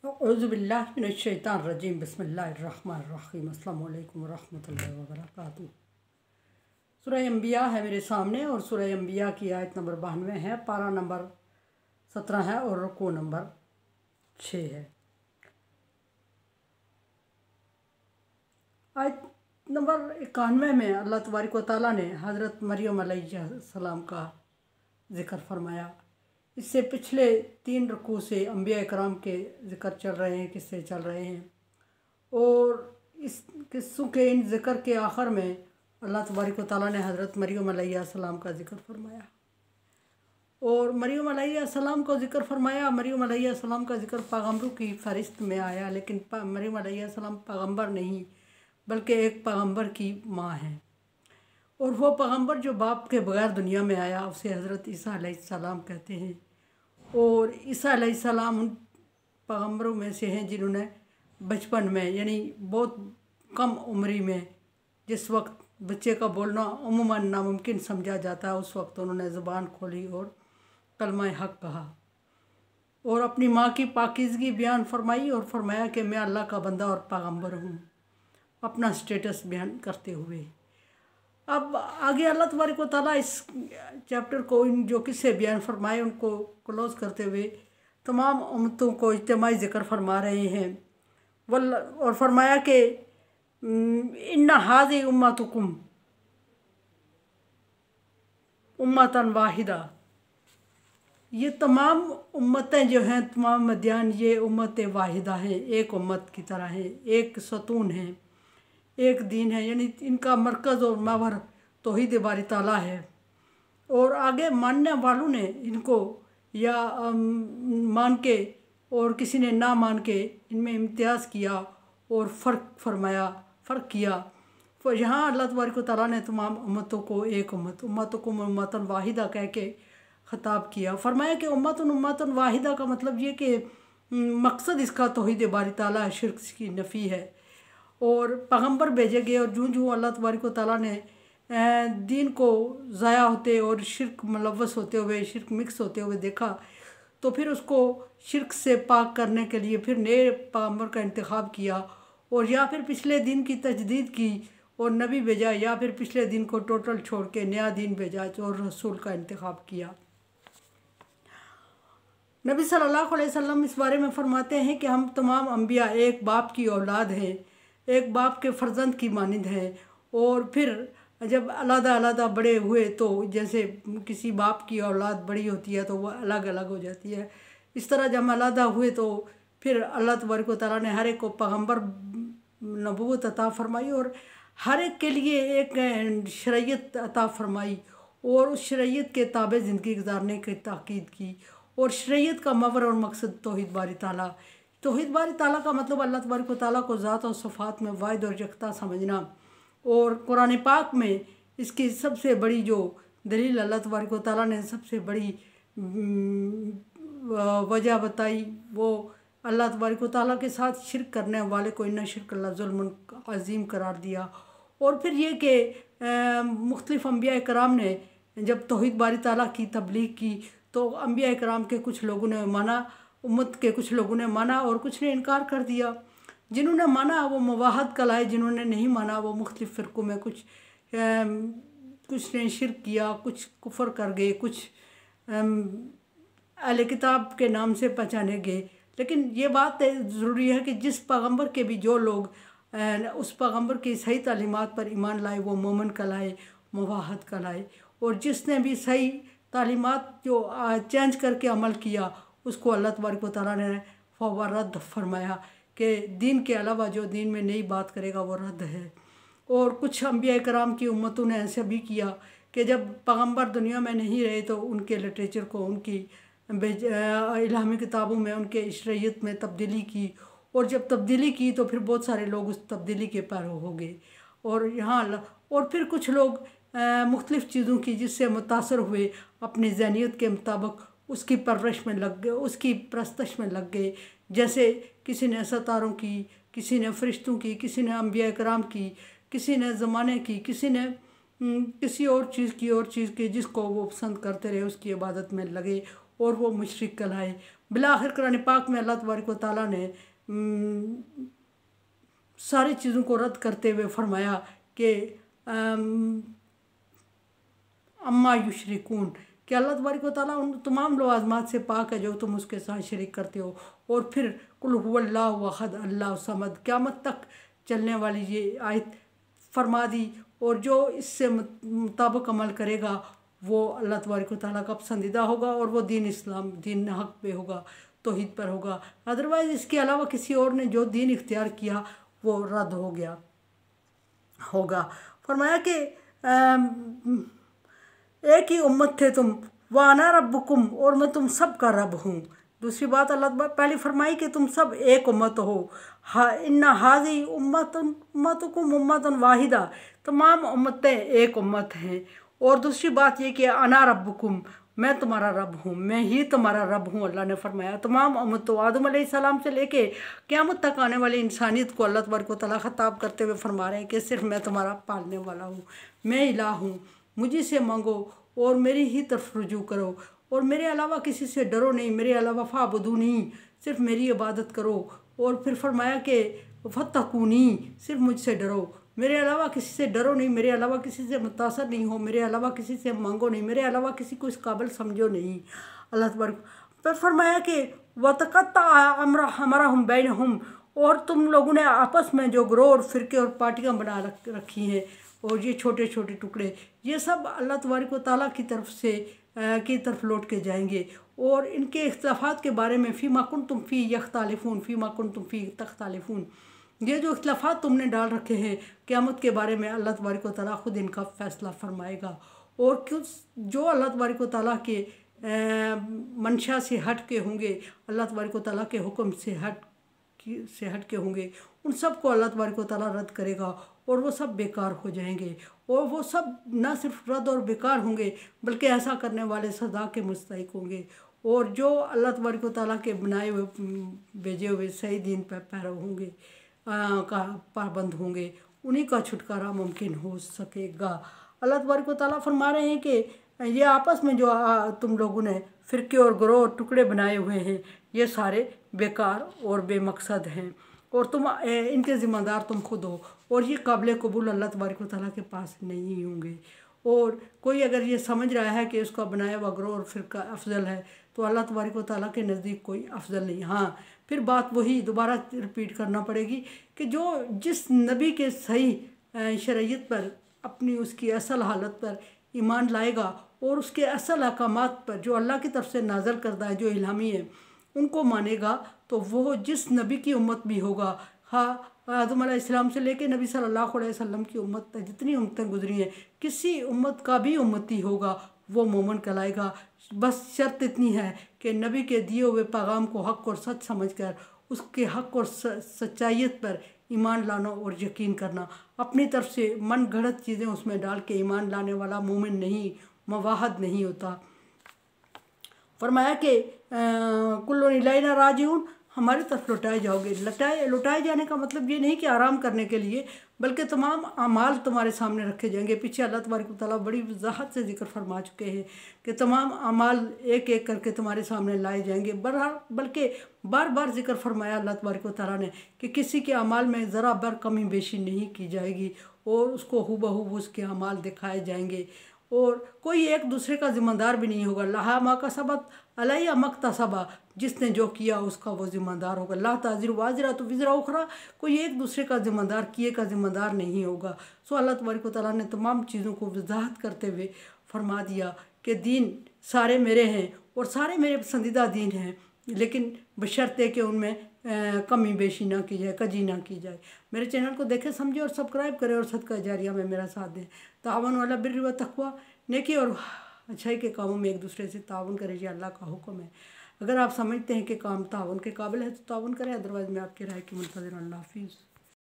औज़ुबिल्लाहि मिनश्शैतानिर्रजीम बिस्मिल्लाहिर्रहमानिर्रहीम अस्सलामु अलैकुम वरहमतुल्लाहि वबरकातुहू। सूरह अंबिया है मेरे सामने और सूरह अंबिया की आयत नंबर 92 है, पारा नंबर 17 है और रुकू नंबर 6 है। आयत नंबर 91 में अल्लाह तबारक व तआला ने हज़रत मरियम अलैहिस्सलाम का ज़िक्र फरमाया। इससे पिछले 3 रुकू से अंबिया कराम के ज़िक्र चल रहे हैं, किस्से चल रहे हैं, और इस किस्सों के इन ज़िक्र के आखिर में अल्लाह तबारक व तआला ने हज़रत मरियम अलैहिस्सलाम का ज़िक्र फरमाया। और मरियम अलैहिस्सलाम को ज़िक्र फरमाया। मरियम अलैहिस्सलाम का ज़िक्र पैगम्बरों की फ़हरिस्त में आया, लेकिन मरियम अलैहिस्सलाम पैगम्बर नहीं बल्कि एक पैगम्बर की माँ है। और वो पैगम्बर जो बाप के बगैर दुनिया में आया उसे हज़रत ईसा अलैहिस्सलाम कहते हैं। और ईसा अलैहिस्सलाम उन पैगम्बरों में से हैं जिन्होंने बचपन में, यानी बहुत कम उम्री में, जिस वक्त बच्चे का बोलना अमूमन नामुमकिन समझा जाता है, उस वक्त उन्होंने ज़ुबान खोली और कलमा हक़ कहा और अपनी माँ की पाकीज़गी बयान फरमाई और फरमाया कि मैं अल्लाह का बंदा और पैगम्बर हूँ, अपना स्टेटस बयान करते हुए। अब आगे अल्लाह तबारक व तआला इस चैप्टर को, इन जो किस्से बयान फरमाए उनको क्लोज करते हुए तमाम उम्मतों को इज्तिमाई ज़िक्र फरमा रहे हैं। और फरमाया कि इन्ना हाज़ी उम्मतुकुम उम्मतन वाहिदा, ये तमाम उम्मतें जो हैं, तमाम मदियान, ये उम्मत वाहिदा हैं, एक उम्मत की तरह हैं, एक सतून हैं, एक दीन है, यानी इनका मरकज़ और महवर तौहीद बारी ताला है। और आगे मानने वालों ने इनको या मान के और किसी ने ना मान के इनमें इम्तियाज़ किया और फ़र्क किया। तो यहाँ अल्लाह तबारक व तआला ने तमाम उम्मतों को एक उम्मतुकुम उम्मतन वाहिदा कह के ख़िताब किया। फरमाया कि उम्मतन वाहिदा का मतलब ये कि मकसद इसका तौहीद बारी ताला है, शिर्क की नफ़ी है। और पैगम्बर भेजे गए और जूँ अल्लाह तबारक व तआला ने दीन को ज़ाया होते और शिर्क मुलव्वस होते हुए, शिर्क मिक्स होते हुए देखा, तो फिर उसको शिर्क से पाक करने के लिए फिर नए पैगम्बर का इंतखाब किया, और या फिर पिछले दीन की तजदीद की और नबी भेजा, या फिर पिछले दीन को टोटल छोड़ के नया दीन भेजा और रसूल का इंतखाब किया। नबी सल्लल्लाहु अलैहि वसल्लम इस बारे में फरमाते हैं कि हम तमाम अंबिया एक बाप की औलाद हैं, एक बाप के फ़र्जंद की मानिंद हैं। और फिर जब अलग बड़े हुए तो जैसे किसी बाप की औलाद बड़ी होती है तो वह अलग अलग हो जाती है, इस तरह जब हम अलग हुए तो फिर अल्लाह तबारक व तआला ने हर एक को पैगम्बर नबूवत अता फरमाई और हर एक के लिए एक शरीयत अता फरमाई और उस शरीयत के ताबे ज़िंदगी गुजारने की ताकीद की। और शरीयत का मवर और मकसद तौहीद बारी ताला। तौहीद बारी ताला का मतलब अल्लाह तबारक व तआला को ज़ात और सिफ़ात में वाहिद और यकता समझना। और कुरान पाक में इसकी सबसे बड़ी जो दलील अल्लाह तबारक व तआला ने सबसे बड़ी वजह बताई, वो अल्लाह तबारक व तआला के साथ शिरक करने वाले को इन्ना शिरक अल्लाह ज़ुल्मुन अज़ीम करार दिया। और फिर ये कि मुख्तलिफ़ अंबिया कराम ने जब तौहीद बारी ताला की तबलीग की तो अंबिया कराम के कुछ लोगों ने माना, उम्मत के कुछ लोगों ने माना और कुछ ने इनकार कर दिया। जिन्होंने माना वो मुवाहद कहलाए, जिन्होंने नहीं माना वो मुख्तलिफ़ फ़िरक़ों में कुछ ने शिरक किया, कुछ कुफ़र कर गए, कुछ अहले किताब के नाम से पहचाने गए। लेकिन ये बात ज़रूरी है कि जिस पैगम्बर के भी जो लोग उस पैगम्बर की सही तालीमात पर ईमान लाए वो मोमिन कहलाए, मुवाहद कहलाए। और जिसने भी सही तालीमात जो चेंज करके अमल किया उसको अल्लाह तबारक व तआला ने रद्द फरमाया कि दीन के अलावा जो दीन में नई बात करेगा वो रद्द है। और कुछ अंबिया कराम की उम्मतों ने ऐसा भी किया कि जब पैगम्बर दुनिया में नहीं रहे तो उनके लिटरेचर को, उनकी इल्हामी किताबों में, उनके शरीयत में तब्दीली की, और जब तब्दीली की तो फिर बहुत सारे लोग उस तब्दीली के पैरो हो गए। और फिर कुछ लोग मुख्तलिफ़ चीज़ों की जिससे मुतासर हुए अपनी ज़हनियत के मुताबिक उसकी परवरिश में लग गए, उसकी परस्तश में लग गए। जैसे किसी ने सितारों की, किसी ने फ़रिश्तों की, किसी ने अंबिया कराम की, किसी ने ज़माने की, किसी ने किसी और चीज़ की जिसको वो पसंद करते रहे उसकी इबादत में लगे। اور وہ مشرک कहलाए। बिलाखिर कुरान पाक में अल्लाह तबारक व तआला ने सारी चीज़ों को रद्द करते हुए फरमाया कि अम्मा युशरिकून, कि अल्लाह तबारक व तआला उन तमाम लवाज़मात से पाक है जो तुम उसके साथ शरीक करते हो। और फिर कुल हुवल्लाहु अहद अल्लाहु समद, क़यामत तक चलने वाली ये आयत फरमा दी। और जो इससे मुताबिक अमल करेगा वो अल्लाह तबारक व तआला का पसंदीदा होगा और वो दीन इस्लाम, दीन हक पे होगा, तौहीद पर होगा। अदरवाइज़ इसके अलावा किसी और ने जो दीन इख्तियार किया वो रद्द हो गया होगा। फरमाया कि एक ही उम्मत थे तुम, व अना रब्बुकुम, और मैं तुम सब का रब हूँ। दूसरी बात अल्लाह पहले फरमाई कि तुम सब एक उम्मत हो। इन्ना हाज़ी उम्मतुकुम उम्मतन वाहिदा, तमाम उम्मतें एक उम्मत हैं। और दूसरी बात ये कि अना रब्बुकुम, मैं तुम्हारा रब हूँ, मैं ही तुम्हारा रब हूँ। अल्लाह ने फरमाया तमाम उम्मतों आदम अलैहिस्सलाम से लेके क़यामत तक आने वाली इंसानियत को अल्लाह तबारक व तआला ख़िताब करते हुए फरमा रहे हैं कि सिर्फ मैं तुम्हारा पालने वाला हूँ, मैं इलाह हूँ, मुझी से मांगो और मेरी ही तरफ रुजू करो, और मेरे अलावा किसी से डरो नहीं, मेरे अलावा फ़ाबुदूनी, सिर्फ मेरी इबादत करो। और फिर फरमाया कि फत्तकूनी, सिर्फ मुझसे डरो, मेरे अलावा किसी से डरो नहीं, मेरे अलावा किसी से मुतासर नहीं हो, मेरे अलावा किसी से मांगो नहीं, मेरे अलावा किसी को इस काबिल समझो नहीं। अल्लाह तबारक पर फरमाया कि वतक़त्ता अमरहुम बैनहुम, और तुम लोगों ने आपस में जो ग्रोह और फ़िरके और पार्टियाँ बना रखी हैं, और ये छोटे छोटे टुकड़े, ये सब अल्लाह तबारक व तआला की तरफ लौट के जाएंगे। और इनके इख्तिलाफ़ात के बारे में फ़ीमा कुन्तुम फ़ी यख्तालिफ़ून फ़ीमा कुन्तुम फ़ी तख्तालिफ़ून, ये जो इख्तिलाफ़ात तुमने डाल रखे हैं क़यामत के बारे में अल्लाह तबारक व तआला ख़ुद इनका फ़ैसला फरमाएगा। और कुछ जो अल्लाह तबारक व तआला के मंशा से हट के होंगे, अल्लाह तबारक व तआला के हुक्म से हट के होंगे, उन सब को अल्लाह तबारक व तआला रद्द करेगा और वो सब बेकार हो जाएंगे। और वो सब ना सिर्फ रद्द और बेकार होंगे बल्कि ऐसा करने वाले सज़ा के मुस्तहिक होंगे। और जो अल्लाह तबारक व तआला के बनाए हुए भेजे हुए सही दीन पर पैरव होंगे, का पाबंद होंगे, उन्हीं का छुटकारा मुमकिन हो सकेगा। अल्लाह तबारक व तआला फरमा रहे हैं कि ये आपस में जो तुम लोगों ने फ़िरके और ग्रोह और टुकड़े बनाए हुए हैं, ये सारे बेकार और बेमकसद हैं, और तुम इनके ज़िम्मेदार तुम खुद हो, और ये काबिल कबूल अल्लाह तबारक व तआला के पास नहीं होंगे। और कोई अगर ये समझ रहा है कि उसका बनाया हुआ ग्रोह और फ़िरका अफजल है, तो अल्लाह तबारक व तआला के नज़दीक कोई अफजल नहीं। हाँ, फिर बात वही दोबारा रिपीट करना पड़ेगी कि जो जिस नबी के सही शरीयत पर, अपनी उसकी असल हालत पर ईमान लाएगा और उसके असल अहकामात पर जो अल्लाह की तरफ से नाज़िल करता है, जो इल्हामी है, उनको मानेगा, तो वो जिस नबी की उम्मत भी होगा, हाँ आदम अलैहिस्सलाम से लेके नबी सल्लल्लाहु अलैहि वसल्लम की उम्मत तक जितनी उम्मतें गुजरी हैं, किसी उम्मत का भी उम्मती होगा वो मोमिन कहलाएगा। बस शर्त इतनी है कि नबी के दिए हुए पैगाम को हक़ और सच समझकर उसके हक़ और सच्चाईयत पर ईमान लाना और यकीन करना। अपनी तरफ से मन गढ़ंत चीज़ें उसमें डाल के ईमान लाने वाला मोमिन नहीं, मुवाहिद नहीं होता। फरमाया कि कुल्लुन इलैना राजिऊन, हमारी तरफ लौटाए जाओगे। लौटाए जाने का मतलब ये नहीं कि आराम करने के लिए, बल्कि तमाम अमाल तुम्हारे सामने रखे जाएंगे। पीछे अल्लाह तबारक व तआला बड़ी वजाहत से जिक्र फरमा चुके हैं कि तमाम अमाल एक एक करके तुम्हारे सामने लाए जाएंगे। बल्कि बार बार जिक्र फरमाया अल्लाह तबारक व तआला ने कि किसी के अमाल में ज़रा बर कमी बेशी नहीं की जाएगी, और उसको हुबहू उसके अमाल दिखाए जाएंगे, और कोई एक दूसरे का ज़िम्मेदार भी नहीं होगा। लहा मा कसबत अलैहा मक्तसबा, जिसने जो किया उसका वो ज़िम्मेदार होगा। ला ताज़िरु वाज़िरतु विज़रा उख़रा, कोई एक दूसरे का ज़िम्मेदार किए का ज़िम्मेदार नहीं होगा। सो अल्लाह तबारक व तआला ने तमाम चीज़ों को वजाहत करते हुए फरमा दिया कि दीन सारे मेरे हैं और सारे मेरे पसंदीदा दीन हैं, लेकिन बशर्ते कि उनमें कमी बेशी ना की जाए, कजी ना की जाए। मेरे चैनल को देखें, समझे और सब्सक्राइब करें, और सदका जारिया में मेरा साथ दें। तावन वाला बिर्र व तक़वा, नेकी और अच्छाई के कामों में एक दूसरे से तावन करें, ये अल्लाह का हुक्म है। अगर आप समझते हैं कि काम तावन के काबिल है तो तावन करें, अदरवाइज़ मैं आपकी राय की मुंतज़िर। अल्लाह हाफ़िज़।